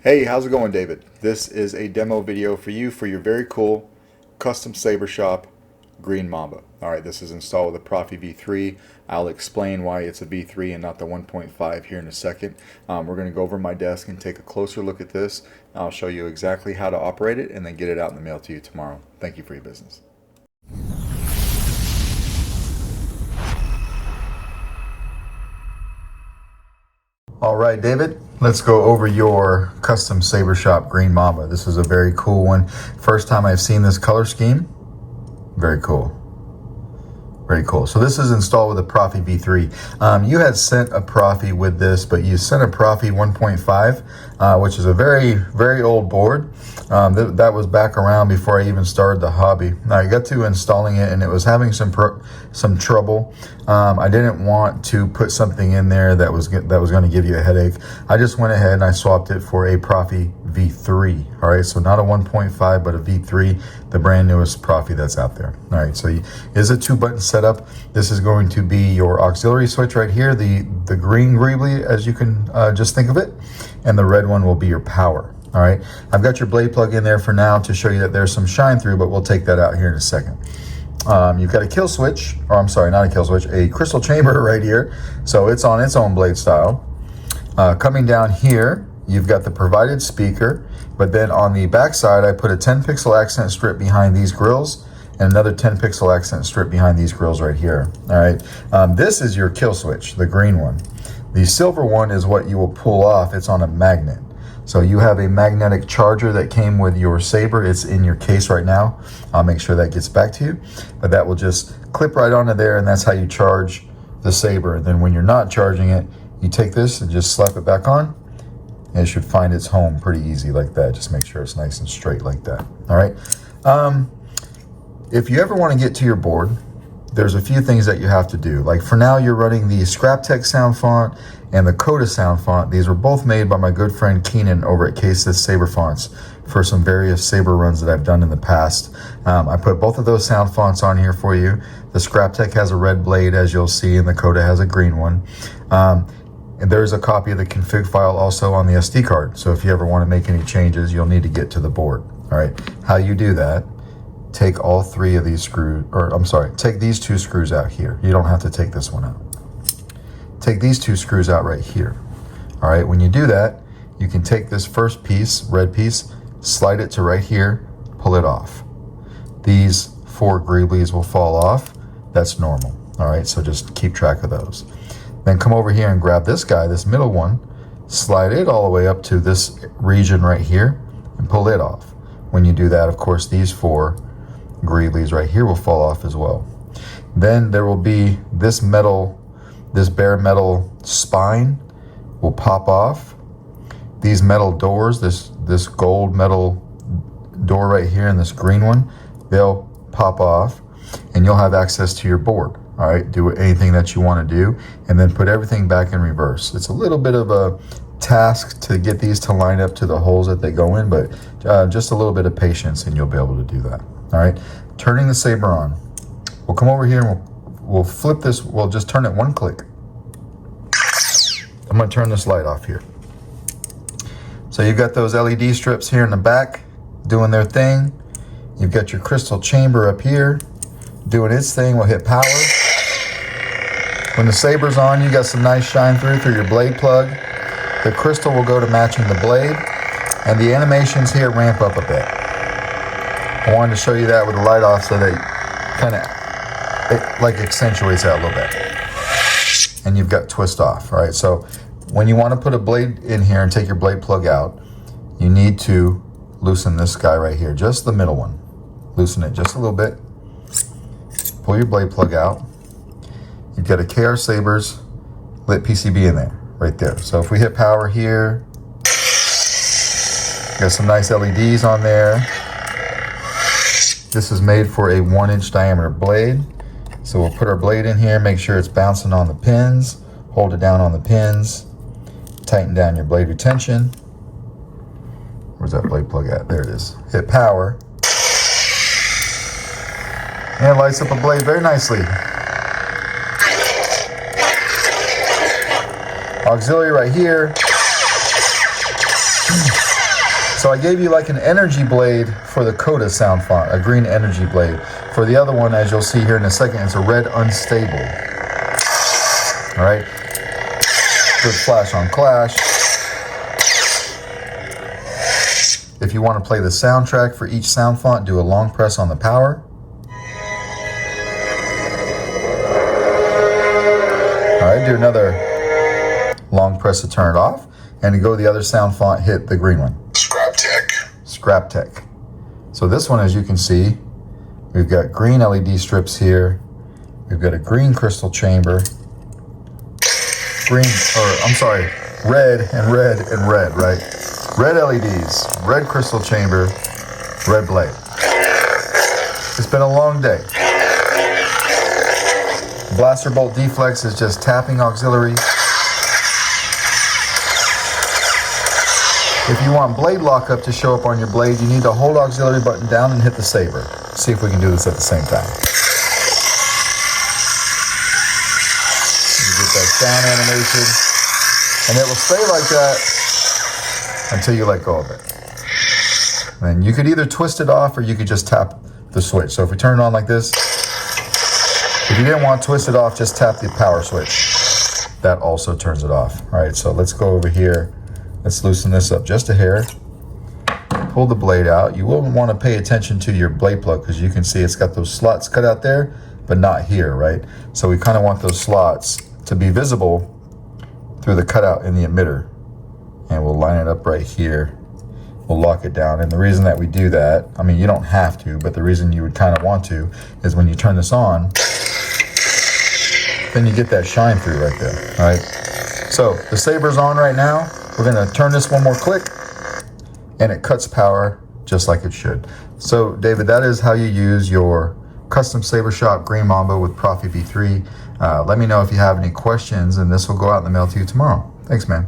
Hey, how's it going, David? This is a demo video for you for your very cool custom saber shop green Mamba. Alright, this is installed with a Proffie V3. I'll explain why it's a V3 and not the 1.5 here in a second. We're going to go over my desk and take a closer look at this. I'll show you exactly how to operate it and then get it out in the mail to you tomorrow. Thank you for your business. All right, David, let's go over your custom saber shop green Mamba. This is a very cool one. First time I've seen this color scheme. Very cool. Very cool. So this is installed with a Proffie V3. You had sent a Proffie with this, but you sent a Proffie 1.5, which is a very, very old board. That was back around before I even started the hobby. I got to installing it and it was having some trouble. I didn't want to put something in there that was going to give you a headache. I just went ahead and I swapped it for a Proffie V3. All right, so not a 1.5, but a V3, the brand newest Proffie that's out there. All right, so is a 2-button setup. This is going to be your auxiliary switch right here, the green greebly, as you can just think of it, and the red one will be your power. All right, I've got your blade plug in there for now to show you that there's some shine through, but we'll take that out here in a second. You've got a kill switch, or I'm sorry, not a kill switch, a crystal chamber right here. So it's on its own blade style. Coming down here, you've got the provided speaker, but then on the back side, I put a 10 pixel accent strip behind these grills and another 10 pixel accent strip behind these grills right here. All right, this is your kill switch, the green one. The silver one is what you will pull off. It's on a magnet. So you have a magnetic charger that came with your saber. It's in your case right now. I'll make sure that gets back to you. But that will just clip right onto there, and that's how you charge the saber. And then when you're not charging it, you take this and just slap it back on, and it should find its home pretty easy like that. Just make sure it's nice and straight like that. All right. If you ever want to get to your board, there's a few things that you have to do. Like for now, you're running the Scraptech sound font and the Coda sound font. These were both made by my good friend Keenan over at TCSS Saber Fonts for some various saber runs that I've done in the past. I put both of those sound fonts on here for you. The Scraptech has a red blade, as you'll see, and the Coda has a green one. And there's a copy of the config file also on the SD card. So if you ever want to make any changes, you'll need to get to the board. All right, how you do that, take all three of these screws, or I'm sorry, take these two screws out here. You don't have to take this one out. Take these two screws out right here. All right, when you do that, you can take this first piece, red piece, slide it to right here, pull it off. These 4 greeblies will fall off. That's normal. All right, so just keep track of those. Then come over here and grab this guy, this middle one, slide it all the way up to this region right here and pull it off. When you do that, of course, these 4 greeblies right here will fall off as well. Then there will be this bare metal spine will pop off. These metal doors, this gold metal door right here and this green one, they'll pop off and you'll have access to your board. All right, do anything that you want to do and then put everything back in reverse. It's a little bit of a task to get these to line up to the holes that they go in, but just a little bit of patience and you'll be able to do that. All right, turning the saber on. We'll come over here and we'll flip this. We'll just turn it one click. I'm going to turn this light off here. So you've got those LED strips here in the back doing their thing. You've got your crystal chamber up here doing its thing. We'll hit power. When the saber's on, you got some nice shine through your blade plug. The crystal will go to matching the blade, and the animations here ramp up a bit. I wanted to show you that with the light off so that it like accentuates that a little bit. And you've got twist off. All right, so when you want to put a blade in here and take your blade plug out, you need to loosen this guy right here, just the middle one. Loosen it just a little bit. Pull your blade plug out. You've got a KR Sabers lit PCB in there, right there. So if we hit power here, got some nice LEDs on there. This is made for a 1-inch diameter blade. So we'll put our blade in here, make sure it's bouncing on the pins, hold it down on the pins, tighten down your blade retention. Where's that blade plug at? There it is. Hit power. And it lights up a blade very nicely. Auxiliary right here. So I gave you like an energy blade for the Coda sound font, a green energy blade. For the other one, as you'll see here in a second, it's a red unstable. All right. Good flash on clash. If you want to play the soundtrack for each sound font, do a long press on the power. All right, do another long press to turn it off. And to go to the other sound font, hit the green one. Scrap Tech. Scrap Tech. So this one, as you can see, we've got green LED strips here. We've got a green crystal chamber. Red and red and red, right? Red LEDs, red crystal chamber, red blade. It's been a long day. Blaster bolt deflex is just tapping auxiliary. If you want blade lockup to show up on your blade, you need to hold auxiliary button down and hit the saber. See if we can do this at the same time. You get that sound animation, and it will stay like that until you let go of it. And you could either twist it off or you could just tap the switch. So if we turn it on like this, if you didn't want to twist it off, just tap the power switch. That also turns it off. All right, so let's go over here. Let's loosen this up just a hair. Pull the blade out. You will want to pay attention to your blade plug because you can see it's got those slots cut out there, but not here, right? So we kind of want those slots to be visible through the cutout in the emitter. And we'll line it up right here. We'll lock it down. And the reason that we do that, I mean, you don't have to, but the reason you would kind of want to is when you turn this on, then you get that shine through right there, all right? So the Saber's on right now. We're gonna turn this one more click and it cuts power just like it should. So David, that is how you use your custom Saber Shop Green Mamba with Proffie V3. Let me know if you have any questions and this will go out in the mail to you tomorrow. Thanks, man.